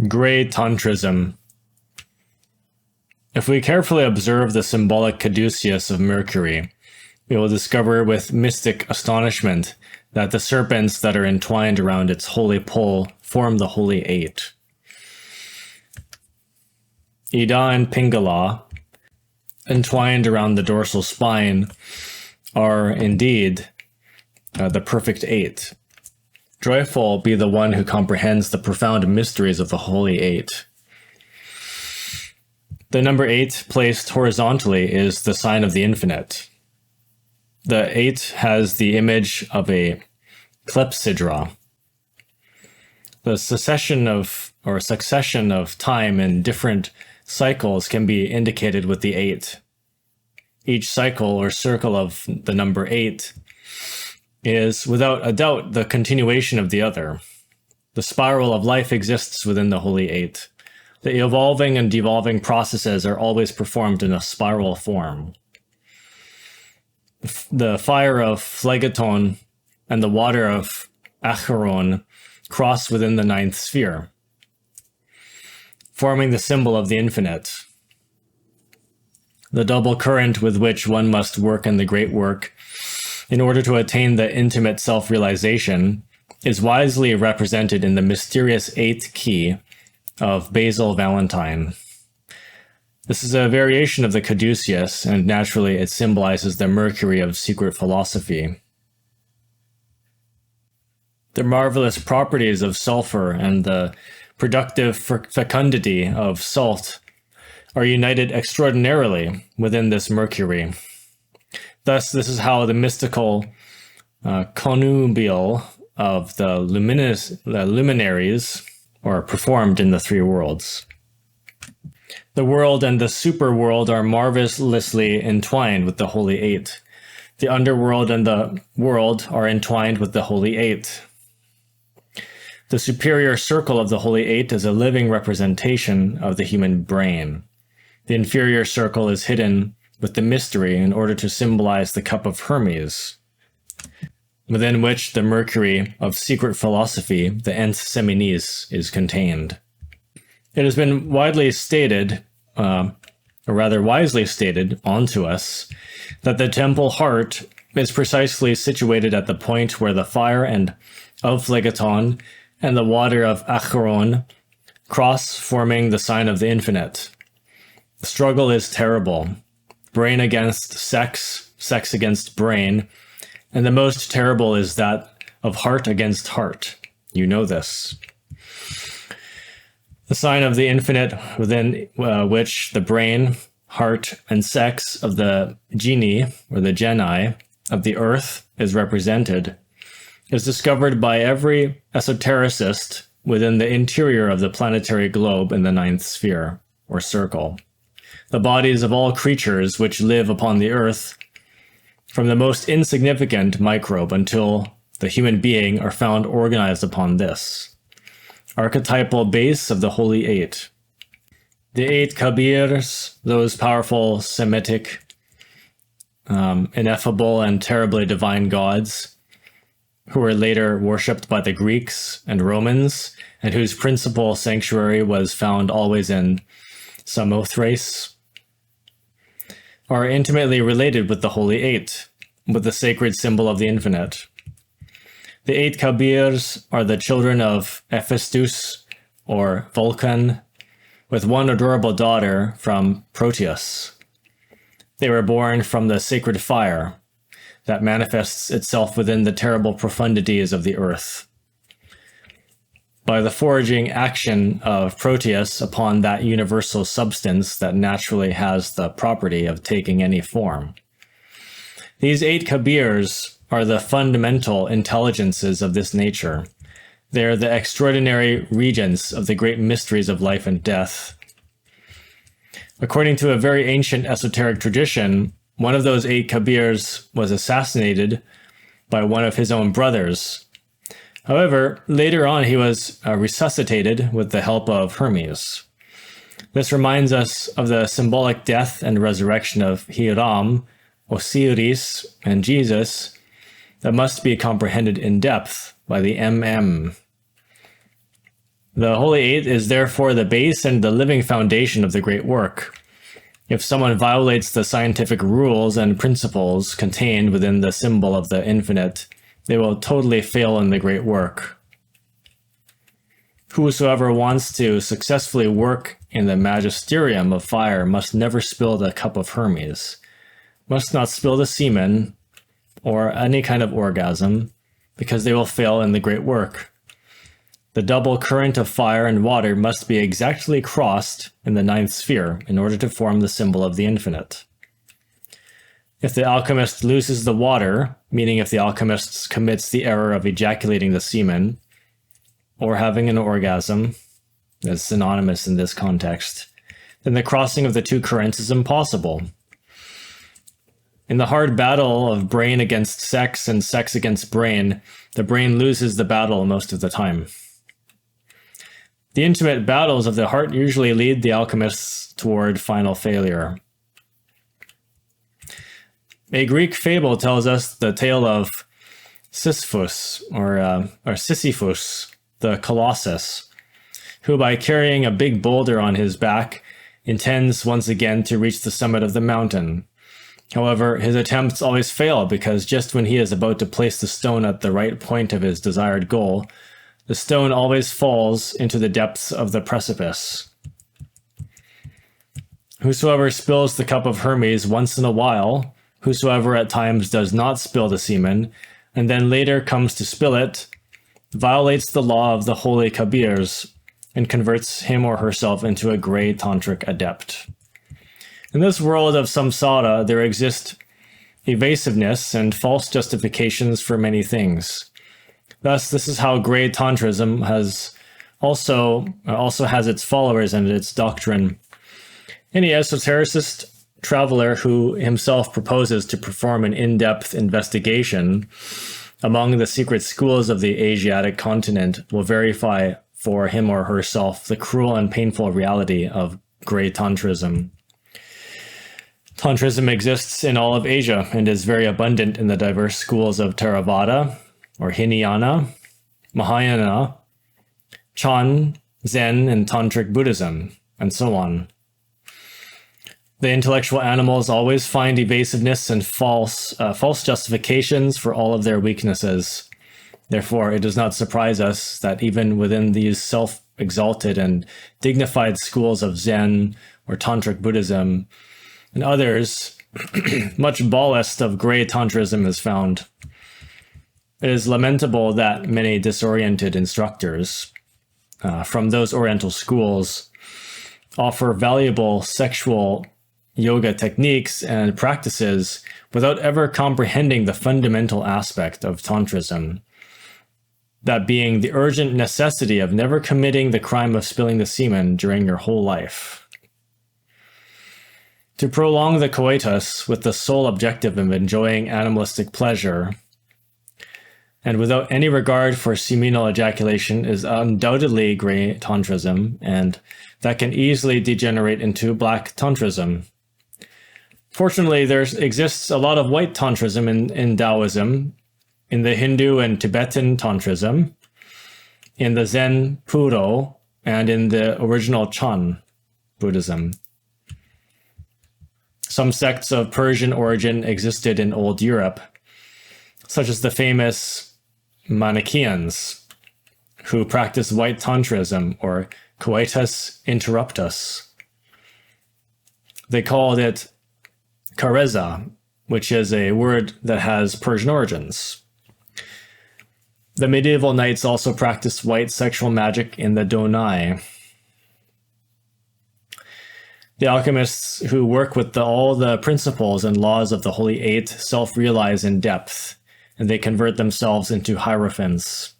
Grey Tantrism. If we carefully observe the symbolic caduceus of Mercury, we will discover with mystic astonishment that the serpents that are entwined around its holy pole form the Holy Eight. Ida and Pingala, entwined around the dorsal spine, are indeed the perfect Eight. Joyful be the one who comprehends the profound mysteries of the Holy Eight. The number 8 placed horizontally is the sign of the infinite. The 8 has the image of a clepsydra. The succession of time in different cycles can be indicated with the 8. Each cycle or circle of the number 8 is, without a doubt, the continuation of the other. The spiral of life exists within the Holy Eight. The evolving and devolving processes are always performed in a spiral form. The fire of Phlegeton and the water of Acheron cross within the 9th sphere, forming the symbol of the infinite. The double current with which one must work in the great work in order to attain the intimate self-realization is wisely represented in the mysterious 8th key of Basil Valentine. This is a variation of the caduceus, and naturally it symbolizes the Mercury of secret philosophy. The marvelous properties of sulfur and the productive fecundity of salt are united extraordinarily within this Mercury. Thus, this is how the mystical connubial of the luminaries are performed in the 3 worlds. The world and the superworld are marvelously entwined with the Holy Eight. The underworld and the world are entwined with the Holy Eight. The superior circle of the Holy Eight is a living representation of the human brain. The inferior circle is hidden with the mystery in order to symbolize the cup of Hermes, within which the Mercury of secret philosophy, the ens seminis, is contained. It has been widely stated, or rather wisely stated onto us, that the temple heart is precisely situated at the point where the fire of Phlegeton and the water of Acheron cross, forming the sign of the infinite. The struggle is terrible. Brain against sex, sex against brain, and the most terrible is that of heart against heart. You know this. The sign of the infinite within which the brain, heart, and sex of the geni, or the geni, of the earth is represented, is discovered by every esotericist within the interior of the planetary globe in the 9th sphere, or circle. The bodies of all creatures which live upon the earth, from the most insignificant microbe until the human being, are found organized upon this archetypal base of the Holy Eight. The 8 Kabirs, those powerful Semitic, ineffable and terribly divine gods, who were later worshipped by the Greeks and Romans, and whose principal sanctuary was found always in Samothrace, are intimately related with the Holy Eight, with the sacred symbol of the infinite. The 8 Kabirs are the children of Hephaestus, or Vulcan, with one adorable daughter from Proteus. They were born from the sacred fire that manifests itself within the terrible profundities of the earth. By the foraging action of Proteus upon that universal substance that naturally has the property of taking any form. These 8 Kabirs are the fundamental intelligences of this nature. They are the extraordinary regents of the great mysteries of life and death. According to a very ancient esoteric tradition, one of those 8 Kabirs was assassinated by one of his own brothers. However, later on he was resuscitated with the help of Hermes. This reminds us of the symbolic death and resurrection of Hiram, Osiris, and Jesus that must be comprehended in depth by the MM. The Holy Eight is therefore the base and the living foundation of the great work. If someone violates the scientific rules and principles contained within the symbol of the infinite, they will totally fail in the great work. Whosoever wants to successfully work in the magisterium of fire must never spill the cup of Hermes, must not spill the semen or any kind of orgasm, because they will fail in the great work. The double current of fire and water must be exactly crossed in the ninth sphere in order to form the symbol of the infinite. If the alchemist loses the water, meaning if the alchemist commits the error of ejaculating the semen, or having an orgasm, as synonymous in this context, then the crossing of the two currents is impossible. In the hard battle of brain against sex and sex against brain, the brain loses the battle most of the time. The intimate battles of the heart usually lead the alchemists toward final failure. A Greek fable tells us the tale of Sisyphus, or Sisyphus, the Colossus, who by carrying a big boulder on his back intends once again to reach the summit of the mountain. However, his attempts always fail because just when he is about to place the stone at the right point of his desired goal, the stone always falls into the depths of the precipice. Whosoever spills the cup of Hermes once in a while, whosoever at times does not spill the semen, and then later comes to spill it, violates the law of the holy Kabirs and converts him or herself into a gray tantric adept. In this world of samsara, there exist evasiveness and false justifications for many things. Thus, this is how gray tantrism also has its followers and its doctrine. Any esotericist traveler who himself proposes to perform an in-depth investigation among the secret schools of the Asiatic continent will verify for him or herself the cruel and painful reality of gray tantrism. Tantrism exists in all of Asia and is very abundant in the diverse schools of Theravada, or Hinayana, Mahayana, Chan, Zen, and Tantric Buddhism, and so on. The intellectual animals always find evasiveness and false justifications for all of their weaknesses. Therefore, it does not surprise us that even within these self-exalted and dignified schools of Zen or Tantric Buddhism and others, much ballast of gray tantrism is found. It is lamentable that many disoriented instructors from those Oriental schools offer valuable sexual yoga techniques and practices without ever comprehending the fundamental aspect of tantrism, that being the urgent necessity of never committing the crime of spilling the semen during your whole life. To prolong the coitus with the sole objective of enjoying animalistic pleasure, and without any regard for seminal ejaculation, is undoubtedly gray tantrism, and that can easily degenerate into black tantrism. Fortunately, there exists a lot of white tantrism in Taoism, in the Hindu and Tibetan tantrism, in the Zen Puro, and in the original Chan Buddhism. Some sects of Persian origin existed in Old Europe, such as the famous Manichaeans, who practiced white tantrism, or coitus interruptus. They called it kareza, which is a word that has Persian origins. The medieval knights also practiced white sexual magic in the Donai. The alchemists who work with all the principles and laws of the Holy Eight self-realize in depth, and they convert themselves into hierophants.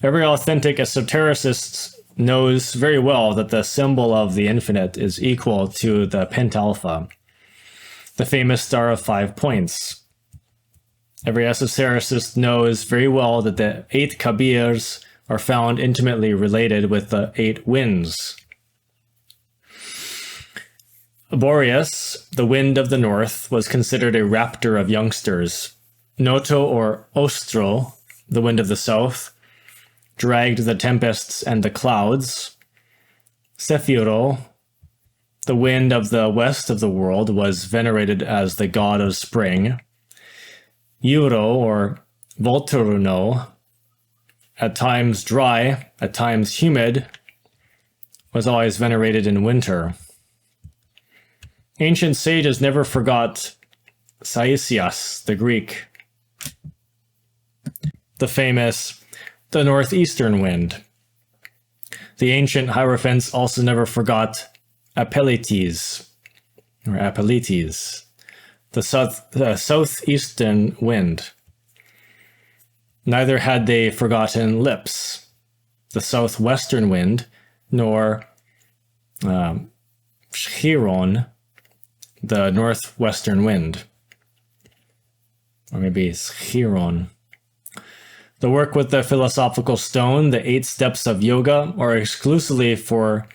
Every authentic esotericist knows very well that the symbol of the infinite is equal to the pentalpha, the famous star of 5 points. Every esotericist knows very well that the 8 Kabirs are found intimately related with the 8 winds. Boreas, the wind of the north, was considered a raptor of youngsters. Noto or Ostro, the wind of the south, dragged the tempests and the clouds. Sephiro, the wind of the west of the world, was venerated as the god of spring. Euro, or Volturuno, at times dry, at times humid, was always venerated in winter. Ancient sages never forgot Saisias, the Greek, the famous the northeastern wind. The ancient Hierophants also never forgot Apelites, the southeastern wind. Neither had they forgotten Lips, the southwestern wind, nor Chiron, the northwestern wind. Or maybe it's Chiron. The work with the philosophical stone, the 8 steps of yoga, are exclusively for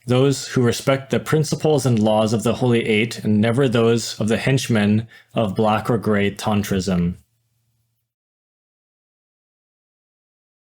those who respect the principles and laws of the Holy Eight, and never those of the henchmen of black or gray Tantrism.